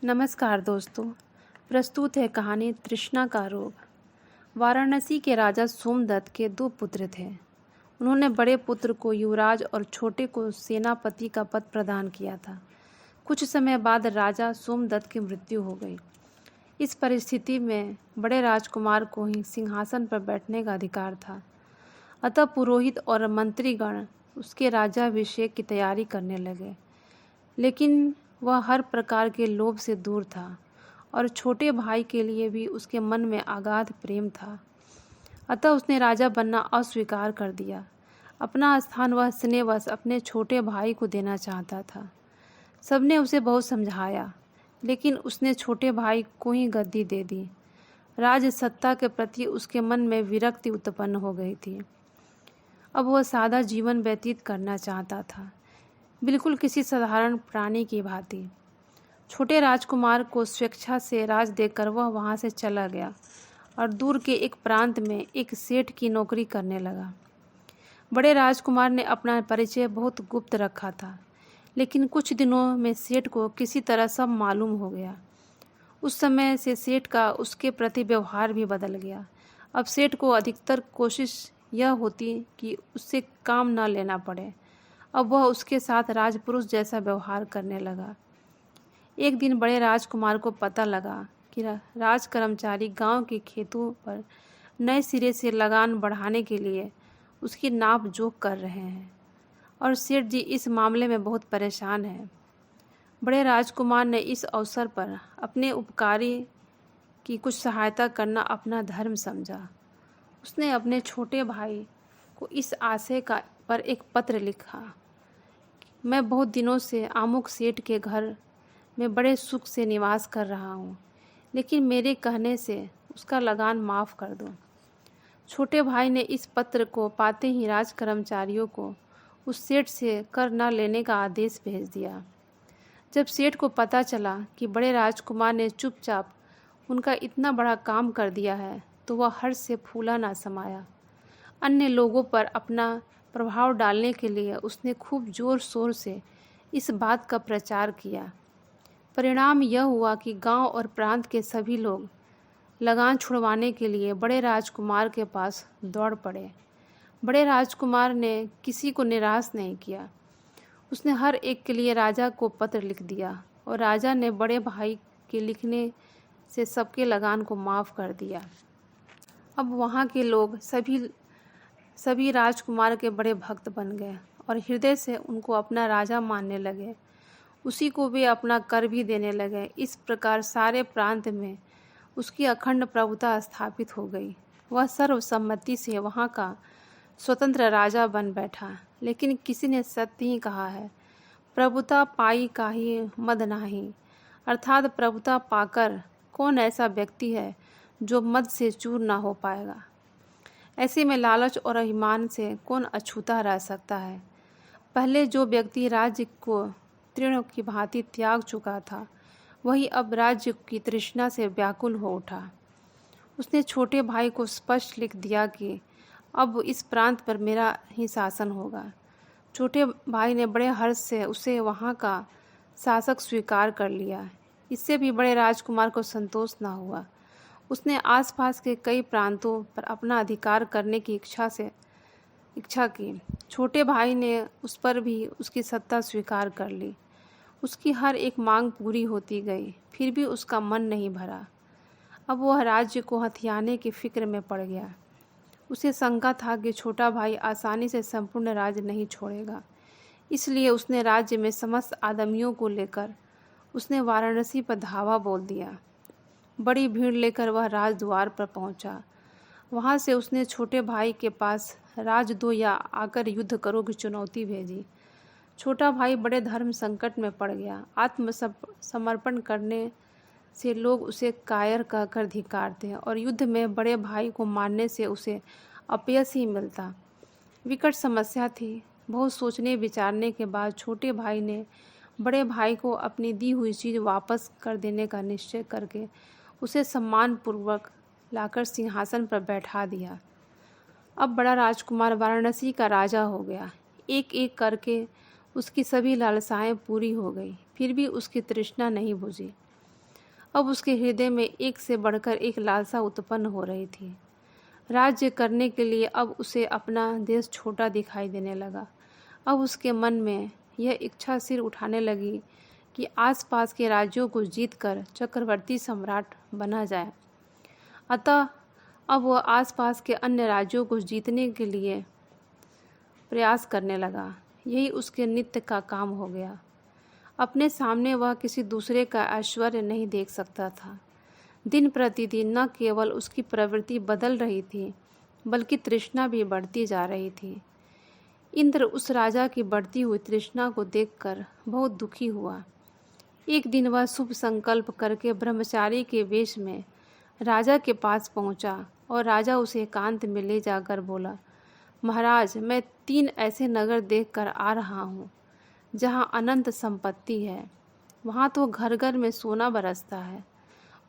नमस्कार दोस्तों। प्रस्तुत है कहानी तृष्णा का रोग। वाराणसी के राजा सोमदत्त के 2 पुत्र थे। उन्होंने बड़े पुत्र को युवराज और छोटे को सेनापति का पद प्रदान किया था। कुछ समय बाद राजा सोमदत्त की मृत्यु हो गई। इस परिस्थिति में बड़े राजकुमार को ही सिंहासन पर बैठने का अधिकार था। अतः पुरोहित और मंत्रीगण उसके राज्याभिषेक की तैयारी करने लगे, लेकिन वह हर प्रकार के लोभ से दूर था और छोटे भाई के लिए भी उसके मन में अगाध प्रेम था। अतः उसने राजा बनना अस्वीकार कर दिया। अपना स्थान वह स्नेहवश अपने छोटे भाई को देना चाहता था। सबने उसे बहुत समझाया, लेकिन उसने छोटे भाई को ही गद्दी दे दी। राज सत्ता के प्रति उसके मन में विरक्ति उत्पन्न हो गई थी। अब वह सादा जीवन व्यतीत करना चाहता था, बिल्कुल किसी साधारण प्राणी की भांति। छोटे राजकुमार को स्वेच्छा से राज देकर वह वहाँ से चला गया और दूर के एक प्रांत में एक सेठ की नौकरी करने लगा। बड़े राजकुमार ने अपना परिचय बहुत गुप्त रखा था, लेकिन कुछ दिनों में सेठ को किसी तरह सब मालूम हो गया। उस समय से सेठ का उसके प्रति व्यवहार भी बदल गया। अब सेठ को अधिकतर कोशिश यह होती कि उससे काम न लेना पड़े। अब वह उसके साथ राजपुरुष जैसा व्यवहार करने लगा। एक दिन बड़े राजकुमार को पता लगा कि राज कर्मचारी गांव के खेतों पर नए सिरे से लगान बढ़ाने के लिए उसकी नाप जोख कर रहे हैं और सेठ जी इस मामले में बहुत परेशान हैं। बड़े राजकुमार ने इस अवसर पर अपने उपकारी की कुछ सहायता करना अपना धर्म समझा। उसने अपने छोटे भाई को इस आशय पर एक पत्र लिखा। मैं बहुत दिनों से अमुक सेठ के घर में बड़े सुख से निवास कर रहा हूँ, लेकिन मेरे कहने से उसका लगान माफ़ कर दो। छोटे भाई ने इस पत्र को पाते ही राज कर्मचारियों को उस सेठ से कर न लेने का आदेश भेज दिया। जब सेठ को पता चला कि बड़े राजकुमार ने चुपचाप उनका इतना बड़ा काम कर दिया है, तो वह हर्ष से फूला ना समाया। अन्य लोगों पर अपना प्रभाव डालने के लिए उसने खूब जोर शोर से इस बात का प्रचार किया। परिणाम यह हुआ कि गांव और प्रांत के सभी लोग लगान छुड़वाने के लिए बड़े राजकुमार के पास दौड़ पड़े। बड़े राजकुमार ने किसी को निराश नहीं किया। उसने हर एक के लिए राजा को पत्र लिख दिया और राजा ने बड़े भाई के लिखने से सबके लगान को माफ़ कर दिया। अब वहाँ के लोग सभी राजकुमार के बड़े भक्त बन गए और हृदय से उनको अपना राजा मानने लगे। उसी को वे अपना कर भी देने लगे। इस प्रकार सारे प्रांत में उसकी अखंड प्रभुता स्थापित हो गई। वह सर्वसम्मति से वहाँ का स्वतंत्र राजा बन बैठा। लेकिन किसी ने सत्य ही कहा है, प्रभुता पाई काहि मद नाही। अर्थात प्रभुता पाकर कौन ऐसा व्यक्ति है जो मद से चूर ना हो पाएगा। ऐसे में लालच और अभिमान से कौन अछूता रह सकता है। पहले जो व्यक्ति राज्य को तृण की भांति त्याग चुका था, वही अब राज्य की तृष्णा से व्याकुल हो उठा। उसने छोटे भाई को स्पष्ट लिख दिया कि अब इस प्रांत पर मेरा ही शासन होगा। छोटे भाई ने बड़े हर्ष से उसे वहाँ का शासक स्वीकार कर लिया। इससे भी बड़े राजकुमार को संतोष न हुआ। उसने आसपास के कई प्रांतों पर अपना अधिकार करने की इच्छा की। छोटे भाई ने उस पर भी उसकी सत्ता स्वीकार कर ली। उसकी हर एक मांग पूरी होती गई, फिर भी उसका मन नहीं भरा। अब वह राज्य को हथियाने की फिक्र में पड़ गया। उसे शंका था कि छोटा भाई आसानी से संपूर्ण राज्य नहीं छोड़ेगा। इसलिए उसने राज्य में समस्त आदमियों को लेकर उसने वाराणसी पर धावा बोल दिया। बड़ी भीड़ लेकर वह राजद्वार पर पहुंचा। वहां से उसने छोटे भाई के पास राजद्रोह या आकर युद्ध करो की चुनौती भेजी। छोटा भाई बड़े धर्म संकट में पड़ गया। आत्मसमर्पण करने से लोग उसे कायर कहकर धिक्कारते हैं और युद्ध में बड़े भाई को मारने से उसे अपयश ही मिलता। विकट समस्या थी। बहुत सोचने विचारने के बाद छोटे भाई ने बड़े भाई को अपनी दी हुई चीज़ वापस कर देने का निश्चय करके उसे सम्मानपूर्वक लाकर सिंहासन पर बैठा दिया। अब बड़ा राजकुमार वाराणसी का राजा हो गया। एक एक करके उसकी सभी लालसाएं पूरी हो गई, फिर भी उसकी तृष्णा नहीं बुझी। अब उसके हृदय में एक से बढ़कर एक लालसा उत्पन्न हो रही थी। राज्य करने के लिए अब उसे अपना देश छोटा दिखाई देने लगा। अब उसके मन में यह इच्छा सिर उठाने लगी कि आसपास के राज्यों को जीतकर चक्रवर्ती सम्राट बना जाए। अतः अब वह आसपास के अन्य राज्यों को जीतने के लिए प्रयास करने लगा। यही उसके नित्य का काम हो गया। अपने सामने वह किसी दूसरे का ऐश्वर्य नहीं देख सकता था। दिन प्रतिदिन न केवल उसकी प्रवृत्ति बदल रही थी, बल्कि तृष्णा भी बढ़ती जा रही थी। इंद्र उस राजा की बढ़ती हुई तृष्णा को देखकर बहुत दुखी हुआ। एक दिन वह शुभ संकल्प करके ब्रह्मचारी के वेश में राजा के पास पहुंचा और राजा उसे एकांत में ले जाकर बोला, महाराज, मैं 3 ऐसे नगर देखकर आ रहा हूँ जहाँ अनंत संपत्ति है। वहाँ तो घर घर में सोना बरसता है।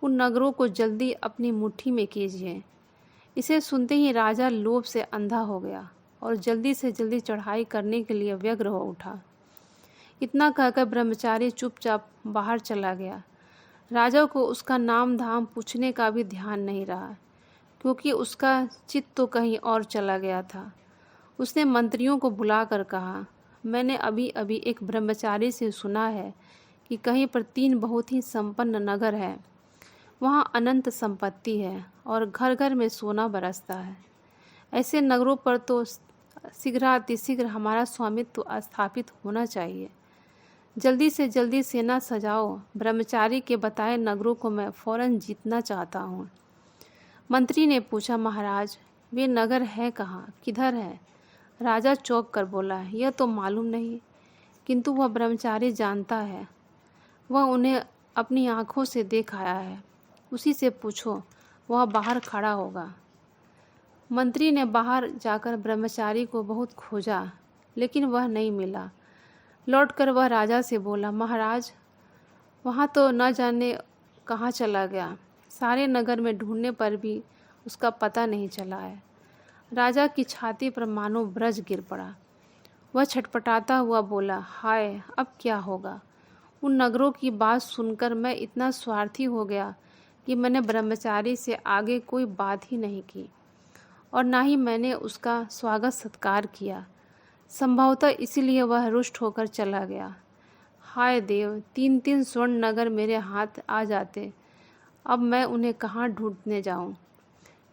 उन नगरों को जल्दी अपनी मुट्ठी में कीजिए। इसे सुनते ही राजा लोभ से अंधा हो गया और जल्दी से जल्दी चढ़ाई करने के लिए व्यग्र हो उठा। इतना कहकर ब्रह्मचारी चुपचाप बाहर चला गया। राजा को उसका नाम धाम पूछने का भी ध्यान नहीं रहा, क्योंकि उसका चित्त तो कहीं और चला गया था। उसने मंत्रियों को बुलाकर कहा, मैंने अभी अभी एक ब्रह्मचारी से सुना है कि कहीं पर 3 बहुत ही संपन्न नगर है। वहाँ अनंत संपत्ति है और घर घर में सोना बरसता है। ऐसे नगरों पर तो शीघ्रातिशीघ्र हमारा स्वामित्व स्थापित होना चाहिए। जल्दी से जल्दी सेना सजाओ। ब्रह्मचारी के बताए नगरों को मैं फौरन जीतना चाहता हूँ। मंत्री ने पूछा, महाराज, वे नगर है कहाँ, किधर है? राजा चौंक कर बोला, यह तो मालूम नहीं, किंतु वह ब्रह्मचारी जानता है। वह उन्हें अपनी आँखों से देख आया है। उसी से पूछो, वह बाहर खड़ा होगा। मंत्री ने बाहर जाकर ब्रह्मचारी को बहुत खोजा, लेकिन वह नहीं मिला। लौटकर वह राजा से बोला, महाराज, वहाँ तो न जाने कहाँ चला गया। सारे नगर में ढूंढने पर भी उसका पता नहीं चला है। राजा की छाती पर मानो ब्रज गिर पड़ा। वह छटपटाता हुआ बोला, हाय, अब क्या होगा? उन नगरों की बात सुनकर मैं इतना स्वार्थी हो गया कि मैंने ब्रह्मचारी से आगे कोई बात ही नहीं की और ना ही मैंने उसका स्वागत सत्कार किया। संभवतः इसीलिए वह रुष्ट होकर चला गया। हाय देव, 3-3 स्वर्ण नगर मेरे हाथ आ जाते। अब मैं उन्हें कहाँ ढूंढने जाऊँ?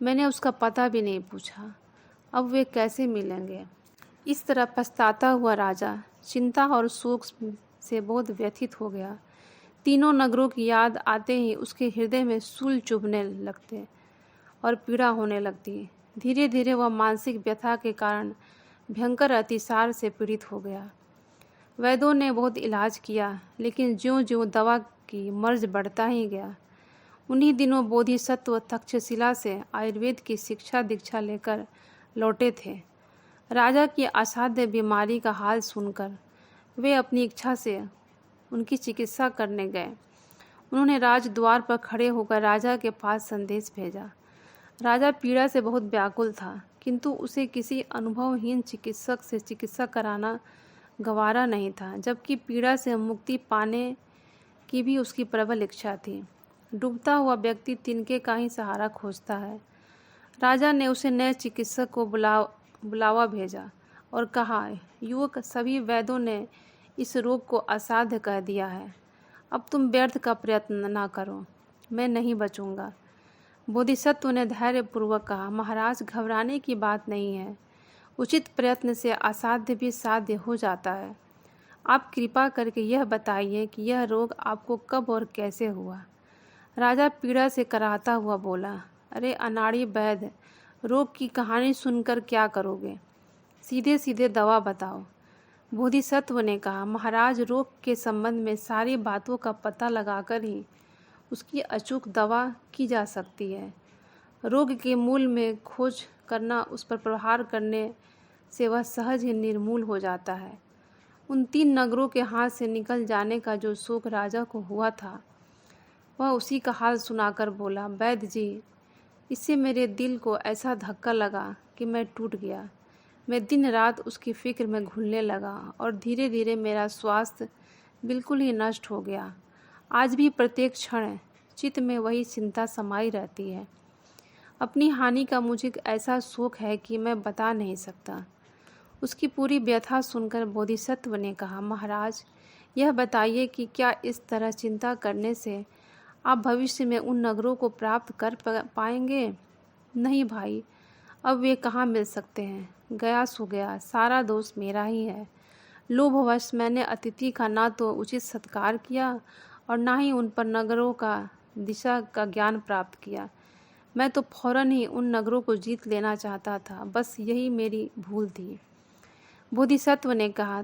मैंने उसका पता भी नहीं पूछा। अब वे कैसे मिलेंगे? इस तरह पछताता हुआ राजा चिंता और शोक से बहुत व्यथित हो गया। तीनों नगरों की याद आते ही उसके हृदय में शूल चुभने लगते और पीड़ा होने लगती। धीरे धीरे वह मानसिक व्यथा के कारण भयंकर अतिसार से पीड़ित हो गया। वैद्यों ने बहुत इलाज किया, लेकिन ज्यों-ज्यों दवा की मर्ज बढ़ता ही गया। उन्हीं दिनों बोधिसत्व तक्षशिला से आयुर्वेद की शिक्षा दीक्षा लेकर लौटे थे। राजा की असाध्य बीमारी का हाल सुनकर वे अपनी इच्छा से उनकी चिकित्सा करने गए। उन्होंने राजद्वार पर खड़े होकर राजा के पास संदेश भेजा। राजा पीड़ा से बहुत व्याकुल था, किंतु उसे किसी अनुभवहीन चिकित्सक से चिकित्सा कराना गवारा नहीं था, जबकि पीड़ा से मुक्ति पाने की भी उसकी प्रबल इच्छा थी। डूबता हुआ व्यक्ति तिनके का ही सहारा खोजता है। राजा ने उसे नए चिकित्सक को बुलावा भेजा और कहा, युवक, सभी वैद्यों ने इस रोग को असाध्य कह दिया है। अब तुम व्यर्थ का प्रयत्न न करो, मैं नहीं बचूंगा। बोधिसत्व ने धैर्यपूर्वक कहा, महाराज, घबराने की बात नहीं है। उचित प्रयत्न से असाध्य भी साध्य हो जाता है। आप कृपा करके यह बताइए कि यह रोग आपको कब और कैसे हुआ? राजा पीड़ा से कराहता हुआ बोला, अरे अनाड़ी वैद्य, रोग की कहानी सुनकर क्या करोगे? सीधे सीधे दवा बताओ। बोधिसत्व ने कहा, महाराज, रोग के संबंध में सारी बातों का पता लगाकर ही उसकी अचूक दवा की जा सकती है। रोग के मूल में खोज करना, उस पर प्रहार करने से वह सहज ही निर्मूल हो जाता है। उन 3 नगरों के हाथ से निकल जाने का जो शोक राजा को हुआ था, वह उसी का हाल सुनाकर बोला, वैद्य जी, इससे मेरे दिल को ऐसा धक्का लगा कि मैं टूट गया। मैं दिन रात उसकी फिक्र में घुलने लगा और धीरे धीरे मेरा स्वास्थ्य बिल्कुल ही नष्ट हो गया। आज भी प्रत्येक क्षण चित्त में वही चिंता समाई रहती है। अपनी हानि का मुझे ऐसा शोक है कि मैं बता नहीं सकता। उसकी पूरी व्यथा सुनकर बोधिसत्व ने कहा, महाराज, यह बताइए कि क्या इस तरह चिंता करने से आप भविष्य में उन नगरों को प्राप्त कर पाएंगे? नहीं भाई, अब वे कहाँ मिल सकते हैं। गया सो गया, सारा दोष मेरा ही है। लोभवश मैंने अतिथि का ना तो उचित सत्कार किया और ना ही उन पर नगरों का दिशा का ज्ञान प्राप्त किया। मैं तो फौरन ही उन नगरों को जीत लेना चाहता था, बस यही मेरी भूल थी। बोधिसत्व ने कहा,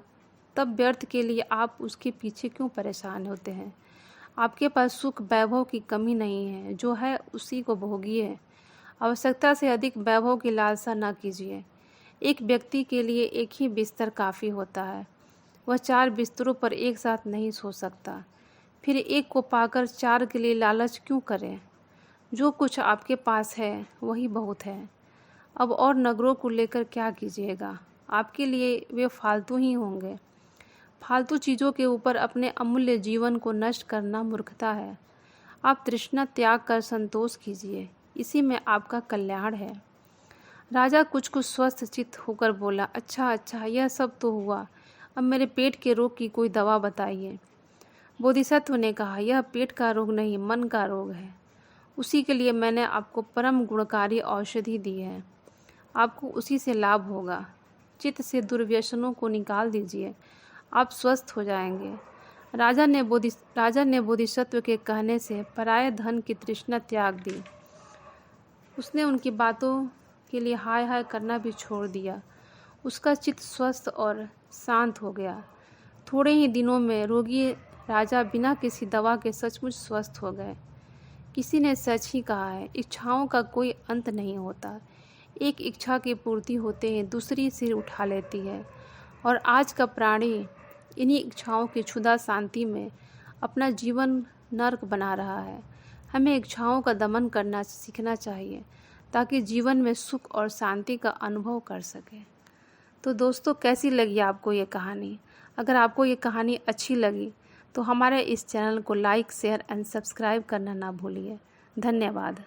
तब व्यर्थ के लिए आप उसके पीछे क्यों परेशान होते हैं? आपके पास सुख वैभव की कमी नहीं है, जो है उसी को भोगिए। आवश्यकता से अधिक वैभव की लालसा न कीजिए। एक व्यक्ति के लिए एक ही बिस्तर काफ़ी होता है। वह 4 बिस्तरों पर एक साथ नहीं सो सकता। फिर एक को पाकर 4 के लिए लालच क्यों करें? जो कुछ आपके पास है वही बहुत है। अब और नगरों को लेकर क्या कीजिएगा? आपके लिए वे फालतू ही होंगे। फालतू चीज़ों के ऊपर अपने अमूल्य जीवन को नष्ट करना मूर्खता है। आप तृष्णा त्याग कर संतोष कीजिए, इसी में आपका कल्याण है। राजा कुछ स्वस्थ चित्त होकर बोला, अच्छा, यह सब तो हुआ, अब मेरे पेट के रोग की कोई दवा बताइए। बोधिसत्व ने कहा, यह पेट का रोग नहीं, मन का रोग है। उसी के लिए मैंने आपको परम गुणकारी औषधि दी है। आपको उसी से लाभ होगा। चित्त से दुर्व्यसनों को निकाल दीजिए, आप स्वस्थ हो जाएंगे। राजा ने बोधिसत्व के कहने से पराये धन की तृष्णा त्याग दी। उसने उनकी बातों के लिए हाय हाय करना भी छोड़ दिया। उसका चित्त स्वस्थ और शांत हो गया। थोड़े ही दिनों में रोगी राजा बिना किसी दवा के सचमुच स्वस्थ हो गए। किसी ने सच ही कहा है, इच्छाओं का कोई अंत नहीं होता। एक इच्छा की पूर्ति होते ही दूसरी सिर उठा लेती है और आज का प्राणी इन्हीं इच्छाओं की क्षुधा शांति में अपना जीवन नर्क बना रहा है। हमें इच्छाओं का दमन करना सीखना चाहिए ताकि जीवन में सुख और शांति का अनुभव कर सकें। तो दोस्तों, कैसी लगी आपको ये कहानी? अगर आपको ये कहानी अच्छी लगी तो हमारे इस चैनल को लाइक, शेयर एंड सब्सक्राइब करना ना भूलिए। धन्यवाद।